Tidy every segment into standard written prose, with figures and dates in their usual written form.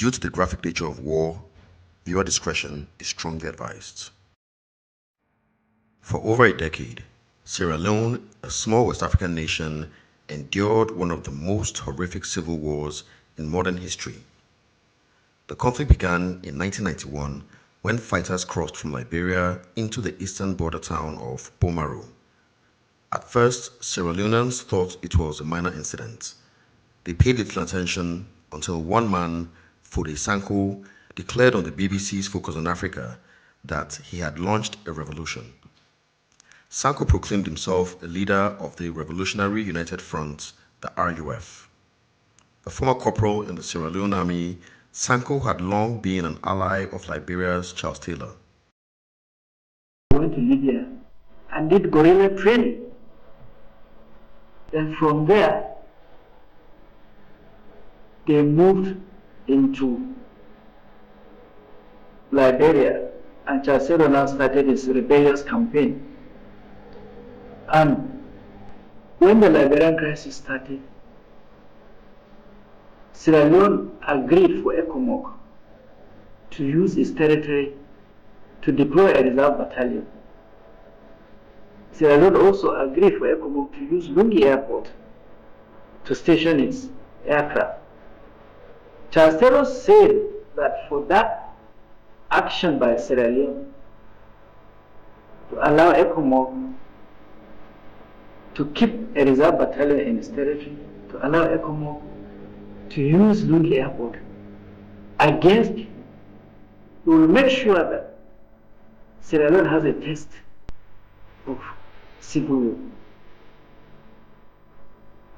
Due to the graphic nature of war, viewer discretion is strongly advised. For over a decade, Sierra Leone, a small West African nation, endured one of the most horrific civil wars in modern history. The conflict began in 1991 when fighters crossed from Liberia into the eastern border town of Bomaro. At first, Sierra Leoneans thought it was a minor incident. They paid little attention until one man, Fode Sanko, declared on the BBC's Focus on Africa that he had launched a revolution. Sanko proclaimed himself a leader of the Revolutionary United Front, the RUF. A former corporal in the Sierra Leone army, Sanko had long been an ally of Liberia's Charles Taylor. I went to Libya and did guerrilla training. Then from there, they moved into Liberia, and Charles Taylor now started his rebellious campaign. And when the Liberian crisis started, Sierra Leone agreed for ECOMOG to use its territory to deploy a reserve battalion. Sierra Leone also agreed for ECOMOG to use Lungi Airport to station its aircraft. Charles Taylor said that for that action by Sierra Leone to allow ECOMOG to keep a reserve battalion in its territory, to allow ECOMOG to use Lungi Airport against him, we will make sure that Sierra Leone has a taste of civil war.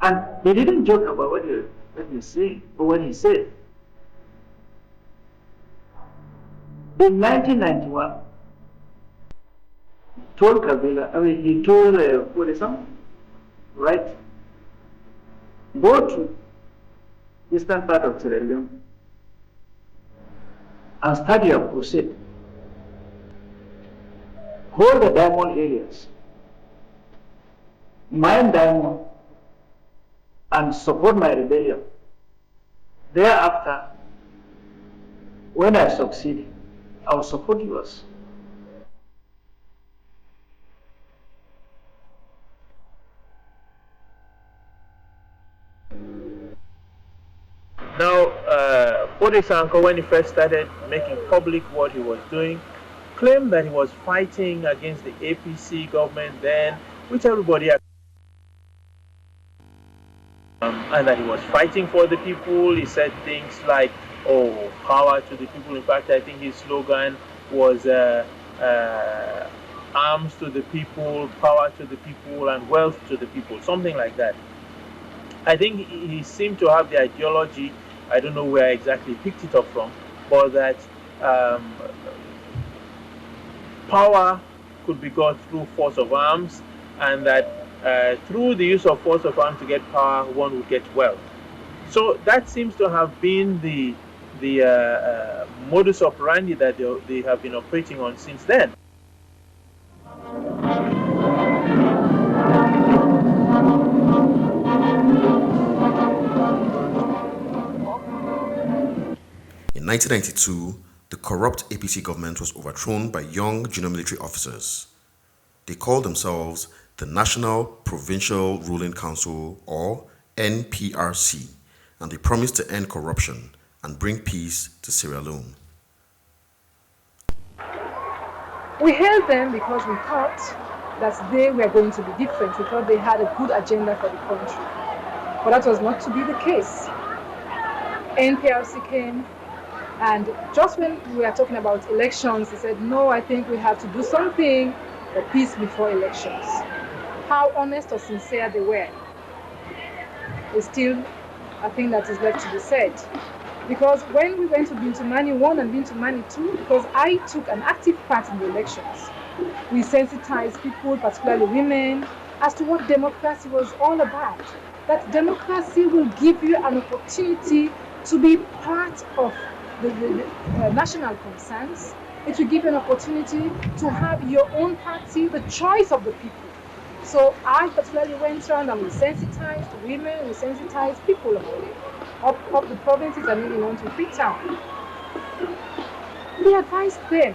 And he didn't joke about what he said, but what he said. In 1991, he told Fode, right, go to eastern part of Sierra Leone and start your crusade. Hold the diamond areas, mine diamond, and support my rebellion. Thereafter, when I succeed, I will support yours. Now, Fode Sanko, when he first started making public what he was doing, claimed that he was fighting against the APC government then, which everybody and that he was fighting for the people. He said things like, oh, power to the people. In fact, I think his slogan was arms to the people, power to the people, and wealth to the people, something like that. I think he seemed to have the ideology, I don't know where exactly he picked it up from, but that power could be got through force of arms, and that through the use of force of arms to get power, one would get wealth. So that seems to have been the modus operandi that they have been operating on since then. In 1992, the corrupt APC government was overthrown by young junior military officers. They called themselves the National Provincial Ruling Council, or NPRC, and they promised to end corruption and bring peace to Sierra Leone. We hailed them because we thought that they were going to be different. We thought they had a good agenda for the country. But that was not to be the case. NPRC came, and just when we were talking about elections, they said, no, I think we have to do something for peace before elections. How honest or sincere they were is still a thing that is left to be said. Because when we went to Bintumani 1 and Bintumani 2, because I took an active part in the elections, we sensitized people, particularly women, as to what democracy was all about. That democracy will give you an opportunity to be part of the national concerns. It will give you an opportunity to have your own party, the choice of the people. So I particularly went around and we sensitized women, we sensitized people about it. up the provinces and even on to Freetown. We advised them,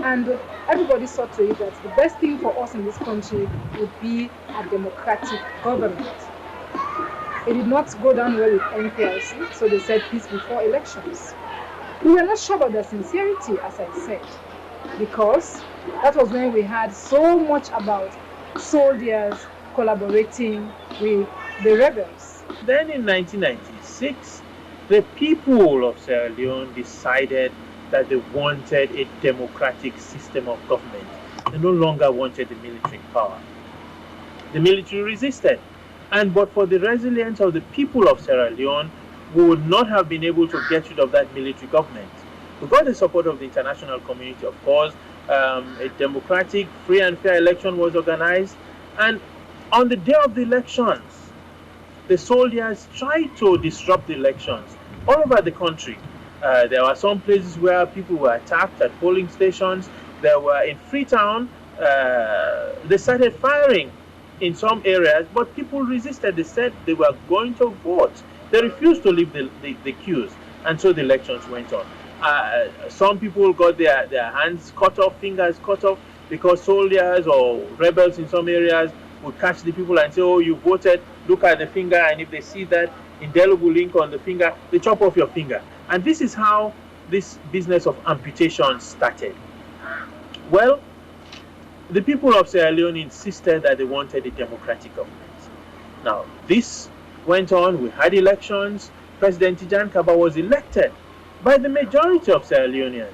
and everybody saw to it that the best thing for us in this country would be a democratic government. It did not go down well with NPRC, so they said peace before elections. We were not sure about their sincerity, as I said, because that was when we had so much about soldiers collaborating with the rebels. Then in 1996, the people of Sierra Leone decided that they wanted a democratic system of government. They no longer wanted the military power. The military resisted. But for the resilience of the people of Sierra Leone, we would not have been able to get rid of that military government. We got the support of the international community, of course. A democratic, free and fair election was organized. And on the day of the elections, the soldiers tried to disrupt the elections all over the country. There were some places where people were attacked at polling stations. There were in Freetown, they started firing in some areas, but people resisted. They said they were going to vote. They refused to leave the queues, and so the elections went on. Some people got their hands cut off, fingers cut off, because soldiers or rebels in some areas would catch the people and say, oh, you voted, look at the finger, and if they see that indelible ink on the finger, they chop off your finger. And this is how this business of amputation started. Well, the people of Sierra Leone insisted that they wanted a democratic government. Now, this went on. We had elections. President Tijan Kaba was elected by the majority of Sierra Leoneans.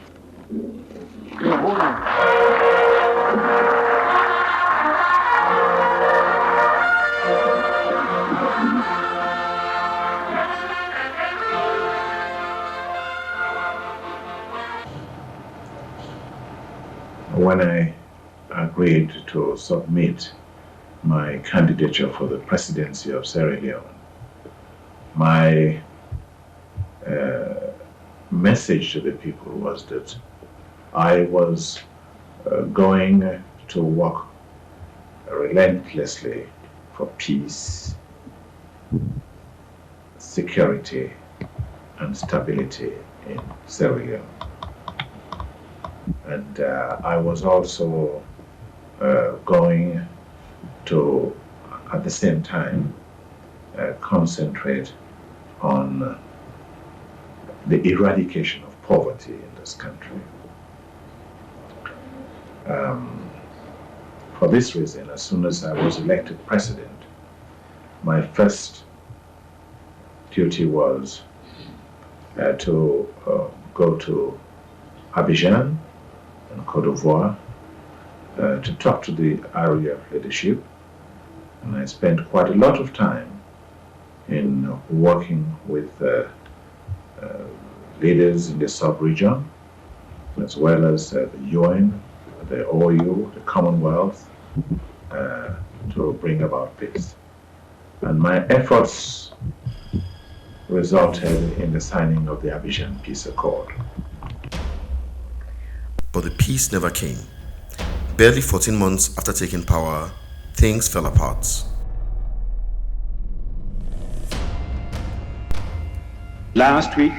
When I agreed to submit my candidature for the presidency of Sierra Leone, my message to the people was that I was going to work relentlessly for peace, security, and stability in Sierra Leone. And I was also going to, at the same time, concentrate on the eradication of poverty in this country. For this reason, as soon as I was elected president, my first duty was to go to Abidjan in Côte d'Ivoire to talk to the RUF leadership, and I spent quite a lot of time in working with leaders in the sub-region, as well as the UN, the OU, the Commonwealth, to bring about peace. And my efforts resulted in the signing of the Abidjan Peace Accord. But the peace never came. Barely 14 months after taking power, things fell apart. Last week,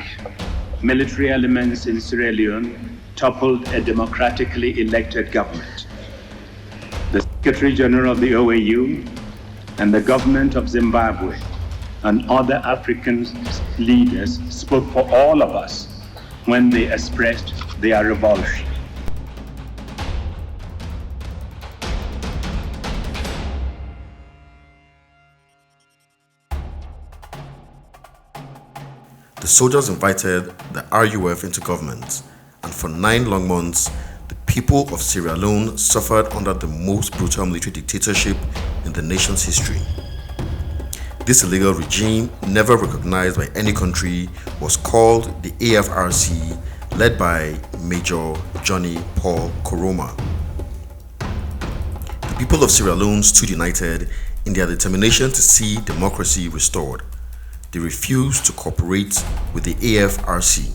military elements in Sierra Leone toppled a democratically elected government. The Secretary General of the OAU and the government of Zimbabwe and other African leaders spoke for all of us when they expressed their revulsion. The soldiers invited the RUF into government, and for 9 long months, the people of Sierra Leone suffered under the most brutal military dictatorship in the nation's history. This illegal regime, never recognized by any country, was called the AFRC, led by Major Johnny Paul Koroma. The people of Sierra Leone stood united in their determination to see democracy restored. They refused to cooperate with the AFRC.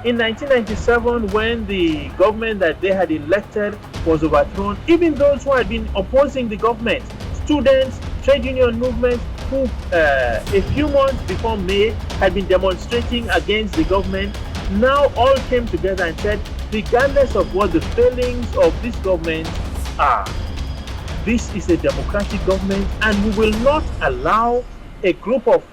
In 1997, when the government that they had elected was overthrown. Even those who had been opposing the government, students, trade union movements, who a few months before May had been demonstrating against the government, now all came together and said, regardless of what the failings of this government are, this is a democratic government, and we will not allow a group of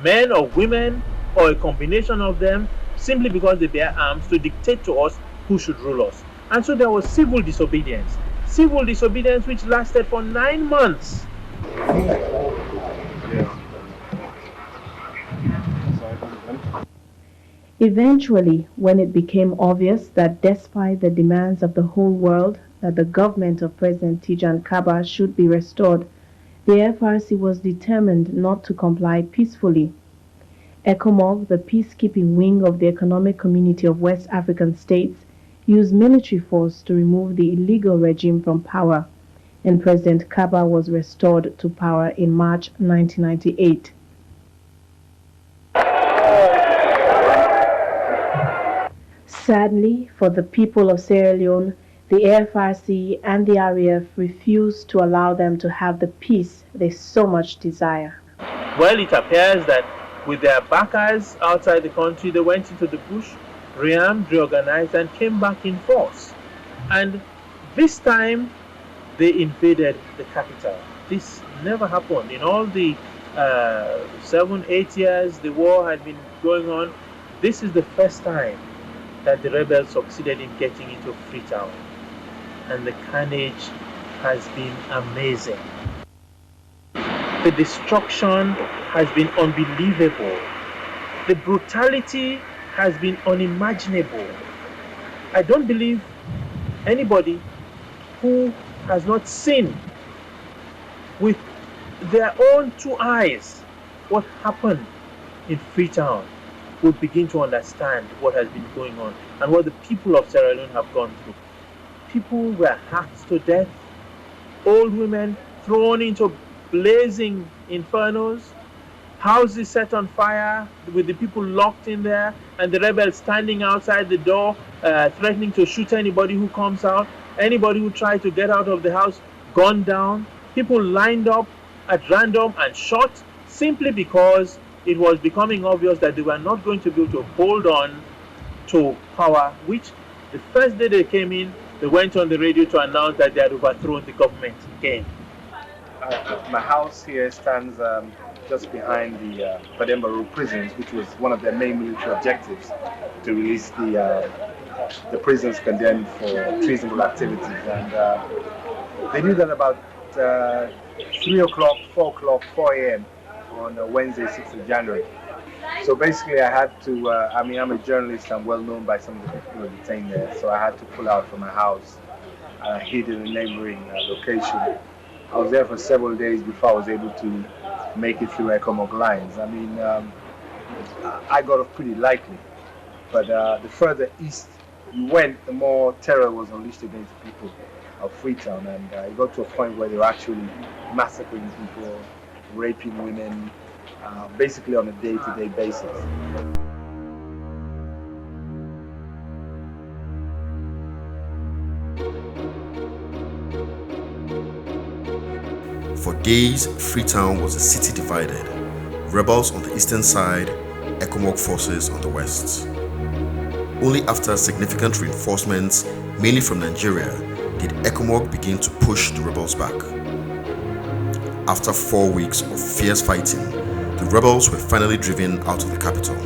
men or women or a combination of them, simply because they bear arms, to dictate to us who should rule us. And so there was civil disobedience which lasted for 9 months. Eventually, when it became obvious that despite the demands of the whole world that the government of President Tijan Kaba should be restored, the AFRC was determined not to comply peacefully. ECOMOG, the peacekeeping wing of the Economic Community of West African States, used military force to remove the illegal regime from power, and President Kaba was restored to power in March 1998. Sadly, for the people of Sierra Leone, the AFRC and the RAF refused to allow them to have the peace they so much desire. Well, it appears that with their backers outside the country, they went into the bush, rearmed, reorganized, and came back in force. And this time, they invaded the capital. This never happened. In all the 7-8 years the war had been going on, this is the first time that the rebels succeeded in getting into Freetown. And the carnage has been amazing. The destruction has been unbelievable. The brutality has been unimaginable. I don't believe anybody who has not seen with their own 2 eyes what happened in Freetown would begin to understand what has been going on and what the people of Sierra Leone have gone through. People were hacked to death, old women thrown into blazing infernos, houses set on fire with the people locked in there, and the rebels standing outside the door threatening to shoot anybody who comes out. Anybody who tried to get out of the house gunned down. People lined up at random and shot simply because it was becoming obvious that they were not going to be able to hold on to power, which the first day they came in, they went on the radio to announce that they had overthrown the government again. My house here stands just behind the Pademba prisons, which was one of their main military objectives, to release the prisoners condemned for treasonable activities. And they knew that about 3 o'clock, 4 o'clock, 4 a.m. on Wednesday, 6th of January. So basically I had to, I'm a journalist, I'm well known by some of the people who are detained there, so I had to pull out from my house and I hid in a neighboring location. I was there for several days before I was able to make it through ECOMOG lines. I got off pretty lightly, but the further east you went, the more terror was unleashed against the people of Freetown, and it got to a point where they were actually massacring people, raping women, basically on a day-to-day basis. For days, Freetown was a city divided. Rebels on the eastern side, ECOMOG forces on the west. Only after significant reinforcements, mainly from Nigeria, did ECOMOG begin to push the rebels back. After 4 weeks of fierce fighting, the rebels were finally driven out of the capital.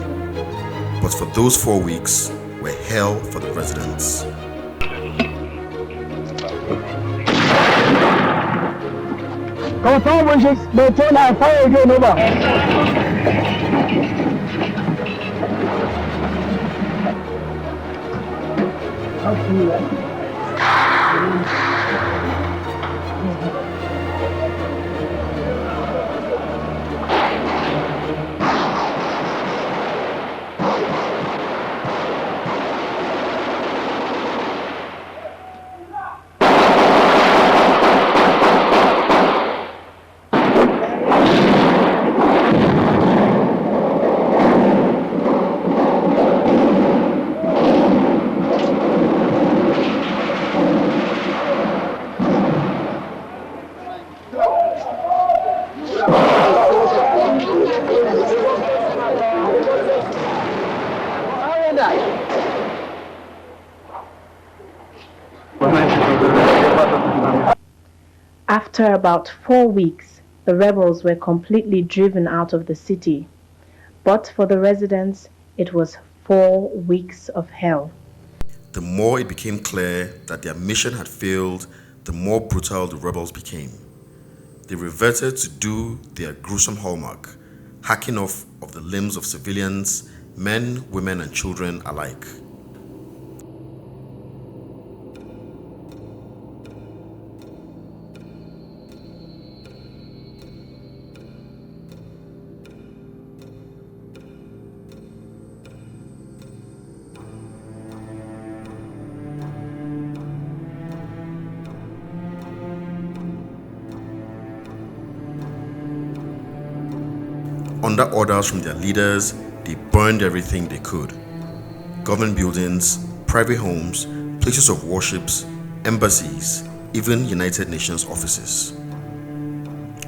But for those 4 weeks were hell for the residents. After about 4 weeks, the rebels were completely driven out of the city. But for the residents, it was 4 weeks of hell. The more it became clear that their mission had failed, the more brutal the rebels became. They reverted to do their gruesome hallmark, hacking off of the limbs of civilians, men, women, and children alike. Under orders from their leaders, they burned everything they could. Government buildings, private homes, places of worships, embassies, even United Nations offices.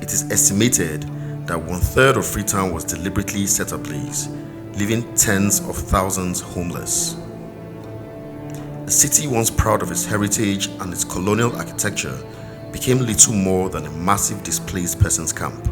It is estimated that 1/3 of Freetown was deliberately set ablaze, leaving tens of thousands homeless. A city once proud of its heritage and its colonial architecture became little more than a massive displaced persons camp.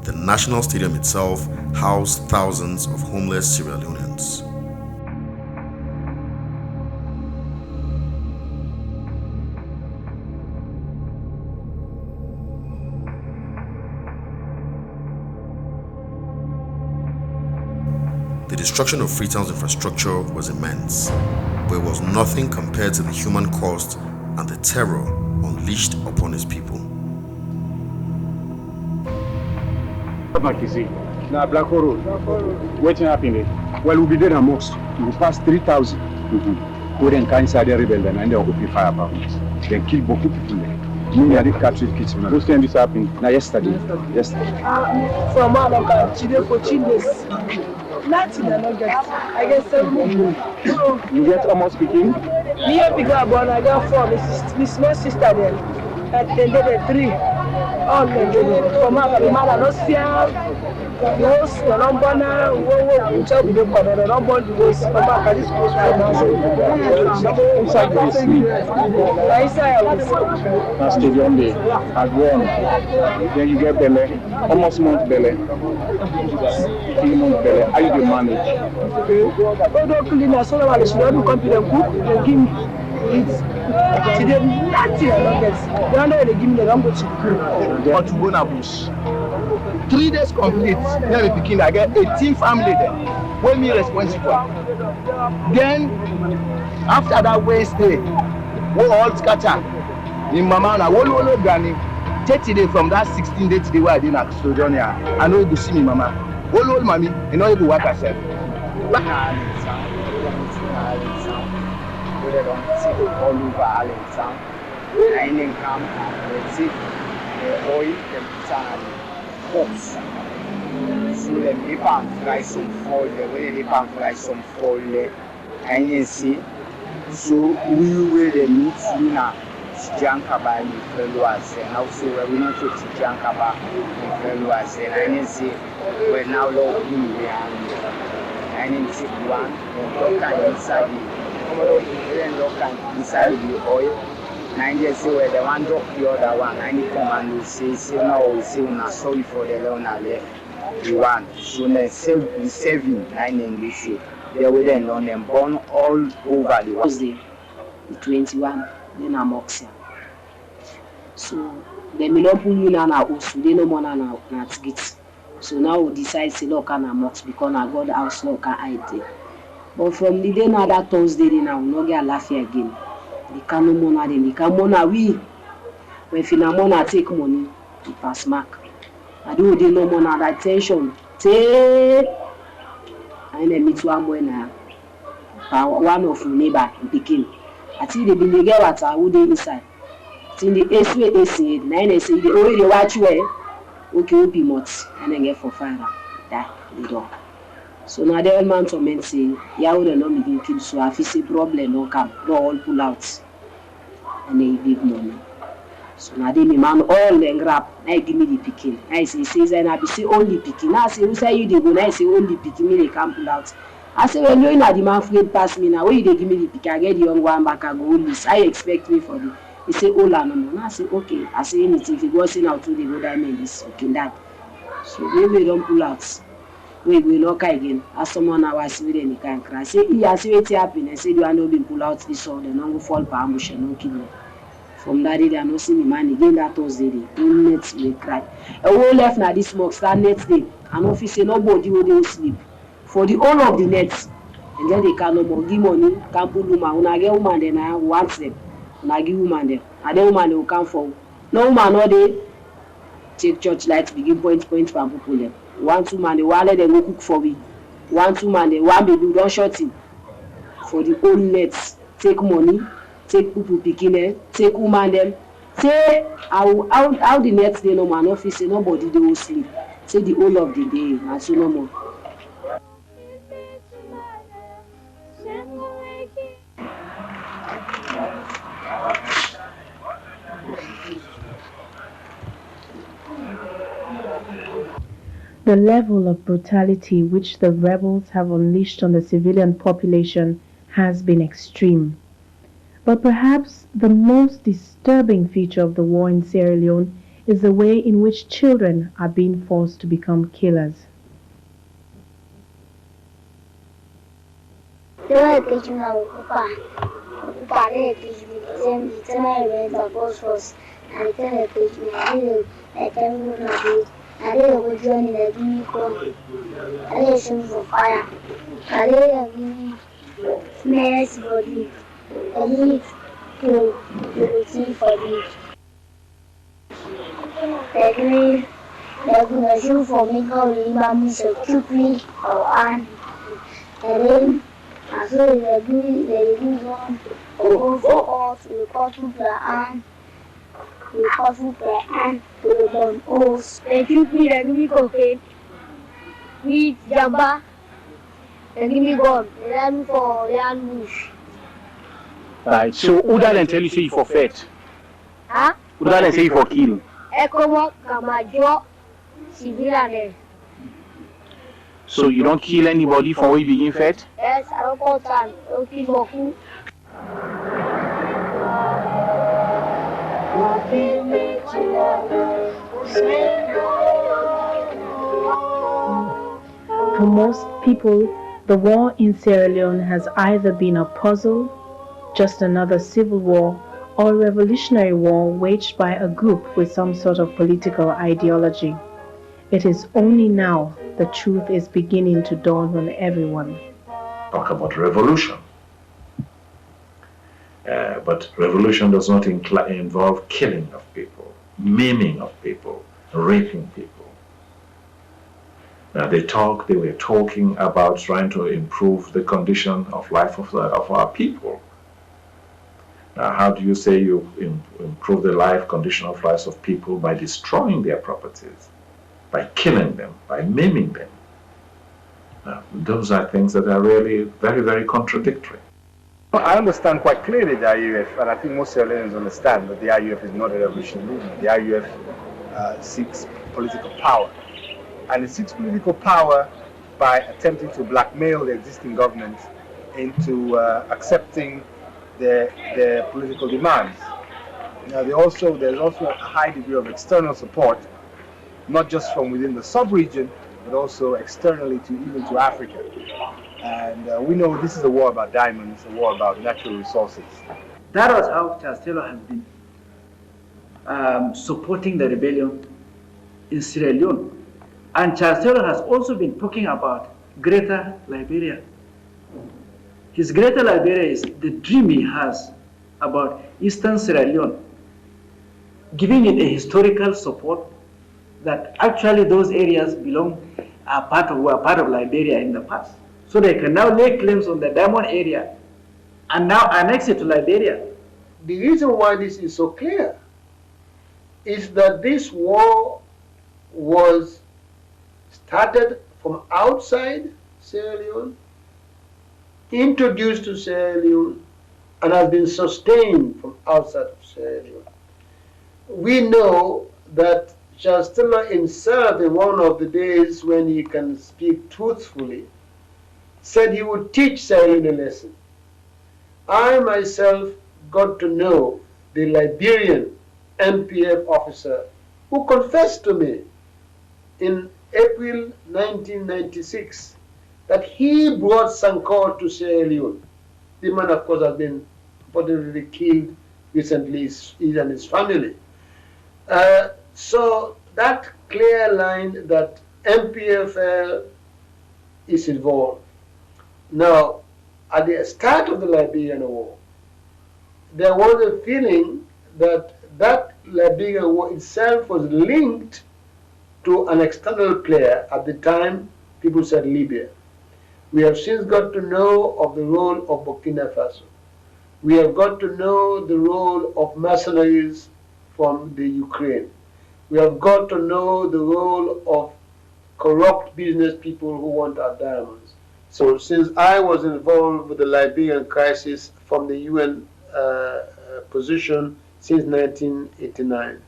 The National Stadium itself housed thousands of homeless Sierra Leoneans. The destruction of Freetown's infrastructure was immense, but it was nothing compared to the human cost and the terror unleashed upon its people. Now Black Hole Road. Waiting happening. Well, we'll be there at most. We will pass 3,000. Go then inside the rebellion and they'll open fire about it. Then kill both people there. Me and the captured kids. Who's saying this happened? Now yesterday. From Malaka, Chile for Chiles. Nothing I don't get. I get 7 million. You get almost speaking? Me and Piga born, I got 4. My small sister then. And then they 3. All the from Malaka, no fear. Most the number now, we tell the number, the number was about this post. Inside the stadium day at 1. Then you get belly, almost month belly, 3 months belly. How you do manage? Oh, don't clean us. So I should come to the cook and give me it. Today, nothing I don't get. They give me the number to But to go na bush. 3 days complete, then we begin I get 18 family there. When me responsible. Then after that Wednesday, we all scatter. In Mama na wolo granny. 30 days from that 16 days today where I did na custodian here. I know you go see me mama. Wolo mommy, you know you go work herself. We don't see all over Allentown. I didn't come and see the oil, the sand. So the people fly some fall, the way the people fly some fall, and you see. So we were the meet now. Jankaba in Feluas, and also we not to Jankaba in Feluas, and you see we're now looking behind, and you see one look inside the oil. And you see where the one drop the other one, and you come and you say no, we say we're sorry for the Leone left. The one, so let's saving 9 English. They were then on them born all over the world. the 21, then I'm Oxia. So the Milopulu na also they no more na tigit. So now we decide say look na mox because I got the house look I there. But from the day now that Thursday now we no get laugh again. The can no more then the can more we when Finamona take money, we pass mark. I do they no more na that tension. Take I meet one boy now. One of neighbor in Pekin. I think they been get what I would inside. In the AC, 9 AC, the already watch way. Okay, will be much and then get for fire. That the door. So now the old man to men say, yeah, would not begin kill so if it's a problem, no come, no all pull out. And they give money. So now they me man all then grab, I give me the picking. I say, says and I be say only picking. I say, who say you they go? I say only picking me, they can't pull out. I say, well, you know the man afraid pass me now. Where they give me the pick, I get the young one back, I go this. I expect me for the. He say, oh, no. I say, okay. I say anything. If you go see now to the go diamond, this okay that. So we don't pull out. We will knock again. As someone I was with any kind of cry. Say, I say what happened. I say, you are not being pull out this all. They don't go fall for ambush and no kill me. From that day, they are not see me man again. That Thursday, they next we cry. A whole left now this month. That next day, an office say nobody will sleep for the whole of the nets. And then they can no more give money. Can't pull woman. When I get woman, then I want them. And I give woman them. And then woman will come for. No woman all day. Take church lights begin point from people them. One two man they want let them go cook for we. One two man they want baby don't short him. For the whole nets. Take money. Take people picking them. Take woman them. Say how the next day no man office say nobody they will sleep. Say the whole of the day and so no more. The level of brutality which the rebels have unleashed on the civilian population has been extreme. But perhaps the most disturbing feature of the war in Sierra Leone is the way in which children are being forced to become killers. I did a good journey that give me coffee. I did a swim for fire. I did a give me smells for the. I did to see for the. They're going to shoot for me, go to Imam, so quickly or on. And then I saw they're doing one or for us, we got to the arm. We got to the arm. Oh, they shoot me, they give me cocaine. We jamba, they give me gun. They run for bush. Right, so who doesn't tell you say you for fat? Huh? Who doesn't say you for kill? Ekomo, Kamajo, civilian. So you don't kill anybody for where you begin fat? Yes, I don't call time. I don't kill Boku. For most people, the war in Sierra Leone has either been a puzzle, just another civil war, or a revolutionary war waged by a group with some sort of political ideology. It is only now the truth is beginning to dawn on everyone. Talk about revolution. But revolution does not involve killing of people, maiming of people, raping people. Now they were talking about trying to improve the condition of life of our people. Now how do you say you improve the condition of lives of people? By destroying their properties, by killing them, by maiming them. Now, those are things that are really very, very contradictory. I understand quite clearly the IUF, and I think most Sierra Leoneans understand that the IUF is not a revolutionary movement. The IUF seeks political power. And it seeks political power by attempting to blackmail the existing government into accepting their political demands. Now, there's also a high degree of external support, not just from within the sub-region, but also externally even to Africa. And we know this is a war about diamonds, a war about natural resources. That was how Charles Taylor has been supporting the rebellion in Sierra Leone. And Charles Taylor has also been talking about Greater Liberia. His Greater Liberia is the dream he has about Eastern Sierra Leone, giving it a historical support that actually those areas were part of Liberia in the past. So they can now lay claims on the Diamond area and now annex it to Liberia. The reason why this is so clear is that this war was started from outside Sierra Leone, introduced to Sierra Leone, and has been sustained from outside of Sierra Leone. We know that Charles Taylor himself, in one of the days when he can speak truthfully, said he would teach Sierra Leone a lesson. I myself got to know the Liberian MPF officer who confessed to me in April 1996 that he brought Sankor to Sierra Leone. The man, of course, has been reportedly killed recently, he and his family. So that clear line that MPFL is involved. Now, at the start of the Liberian War, there was a feeling that that Liberian War itself was linked to an external player. At the time, people said Libya. We have since got to know of the role of Burkina Faso. We have got to know the role of mercenaries from the Ukraine. We have got to know the role of corrupt business people who want our diamonds. So since I was involved with the Liberian crisis from the UN position since 1989,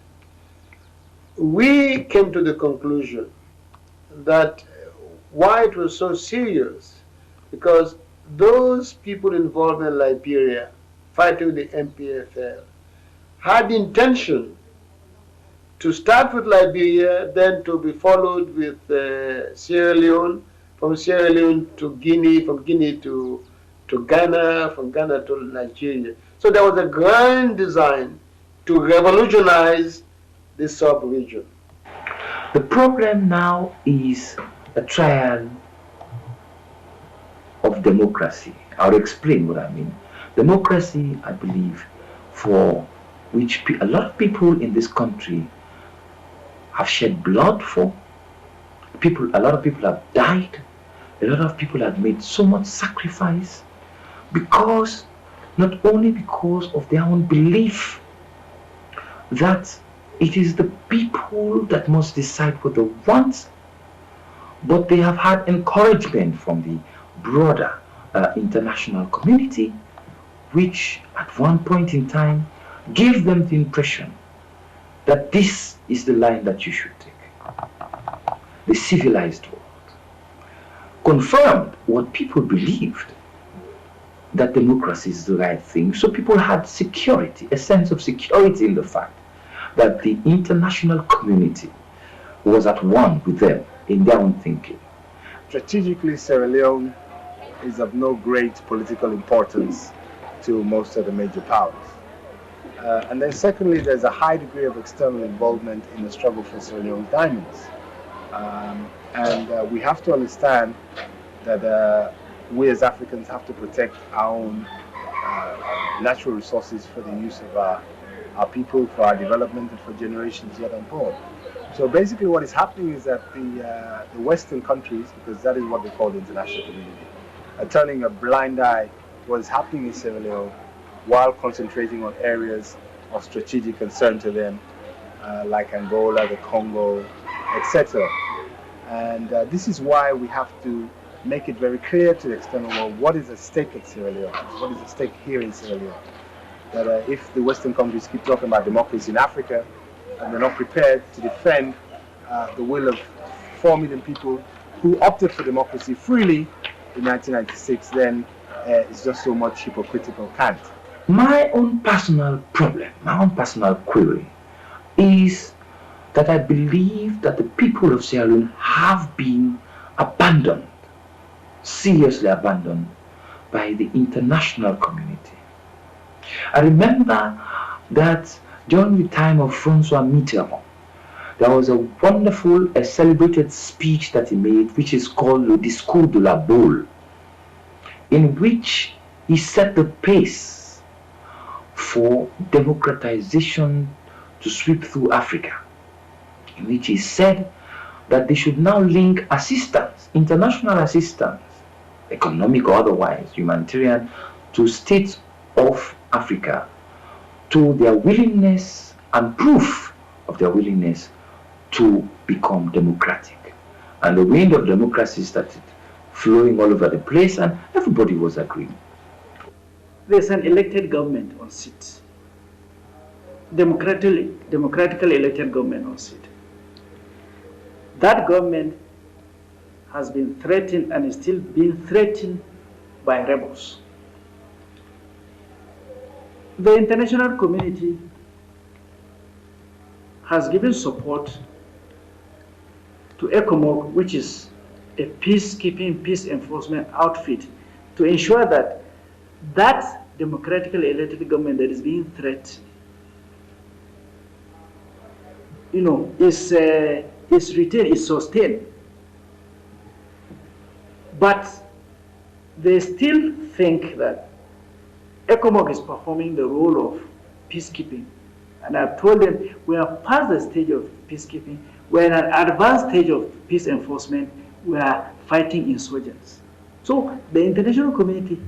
we came to the conclusion that why it was so serious, because those people involved in Liberia fighting the MPFL had the intention to start with Liberia, then to be followed with Sierra Leone, from Sierra Leone to Guinea, from Guinea to Ghana, from Ghana to Nigeria. So there was a grand design to revolutionize this sub-region. The problem now is a trial of democracy. I'll explain what I mean. Democracy, I believe, for which a lot of people in this country have shed blood for. A lot of people have died. A lot of people have made so much sacrifice because, not only because of their own belief that it is the people that must decide what they want, but they have had encouragement from the broader international community, which at one point in time gave them the impression that this is the line that you should take. The civilized world confirmed what people believed, that democracy is the right thing. So people had security, a sense of security in the fact that the international community was at one with them in their own thinking. Strategically, Sierra Leone is of no great political importance to most of the major powers. And then secondly, there's a high degree of external involvement in the struggle for Sierra Leone's diamonds. And we have to understand that we as Africans have to protect our own natural resources for the use of our people, for our development, and for generations yet unborn. So basically what is happening is that the Western countries, because that is what they call the international community, are turning a blind eye to what is happening in Sierra Leone while concentrating on areas of strategic concern to them, like Angola, the Congo, etc. And this is why we have to make it very clear to the external world what is at stake at Sierra Leone, what is at stake here in Sierra Leone. That if the Western countries keep talking about democracy in Africa, and they're not prepared to defend the will of 4 million people who opted for democracy freely in 1996, then it's just so much hypocritical cant. My own personal problem, my own personal query is that I believe that the people of Sierra Leone have been abandoned, seriously abandoned by the international community. I remember that during the time of Francois Mitterrand, there was a wonderful, a celebrated speech that he made, which is called Le Discours de la Boule, in which he set the pace for democratization to sweep through Africa, in which he said that they should now link assistance, international assistance, economic or otherwise, humanitarian, to states of Africa, to their willingness and proof of their willingness to become democratic. And the wind of democracy started flowing all over the place, and everybody was agreeing. There's an elected government on seat, democratically elected government on seat. That government has been threatened and is still being threatened by rebels. The international community has given support to ECOMOG, which is a peacekeeping, peace enforcement outfit, to ensure that that democratically elected government that is being threatened, is retained, is sustained. But they still think that ECOMOG is performing the role of peacekeeping. And I've told them we are past the stage of peacekeeping. We're in an advanced stage of peace enforcement. We are fighting insurgents. So the international community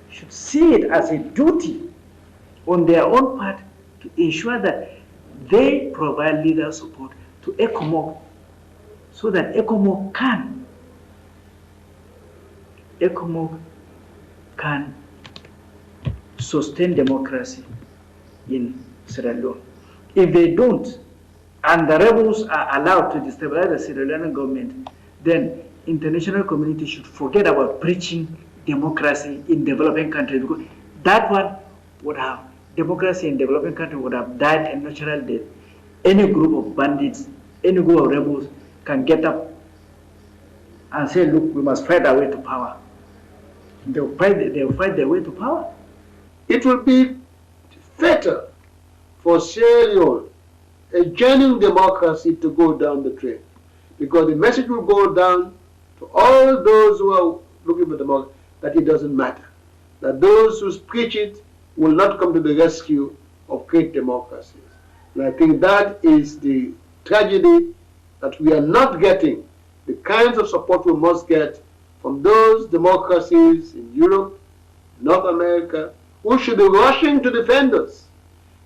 should see it as a duty on their own part to ensure that they provide legal support to ECOMOG so that ECOMOG can sustain democracy in Sierra Leone. If they don't, and the rebels are allowed to destabilize the Sierra Leone government, then international community should forget about preaching democracy in developing countries, because that one would have, democracy in developing countries would have died a natural death. Any group of bandits, any group of rebels can get up and say, look, we must fight our way to power. They'll fight their way to power. It will be fatal for Sierra Leone, a genuine democracy, to go down the train, because the message will go down to all those who are looking for democracy that it doesn't matter, that those who preach it will not come to the rescue of great democracies. And I think that is the tragedy, that we are not getting the kinds of support we must get from those democracies in Europe, North America, who should be rushing to defend us.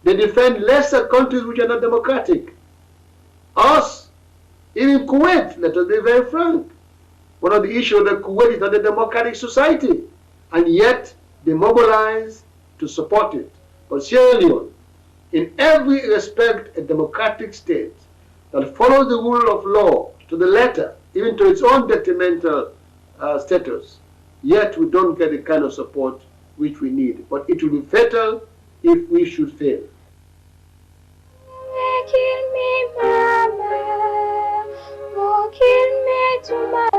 They defend lesser countries which are not democratic. Us, even Kuwait, let us be very frank. One of the issues that Kuwait is not a democratic society, and yet they mobilize to support it. But Sierra Leone, in every respect a democratic state that follows the rule of law to the letter, even to its own detrimental status, yet we don't get the kind of support which we need. But it will be fatal if we should fail. Kill me, mama, oh, kill me tomorrow.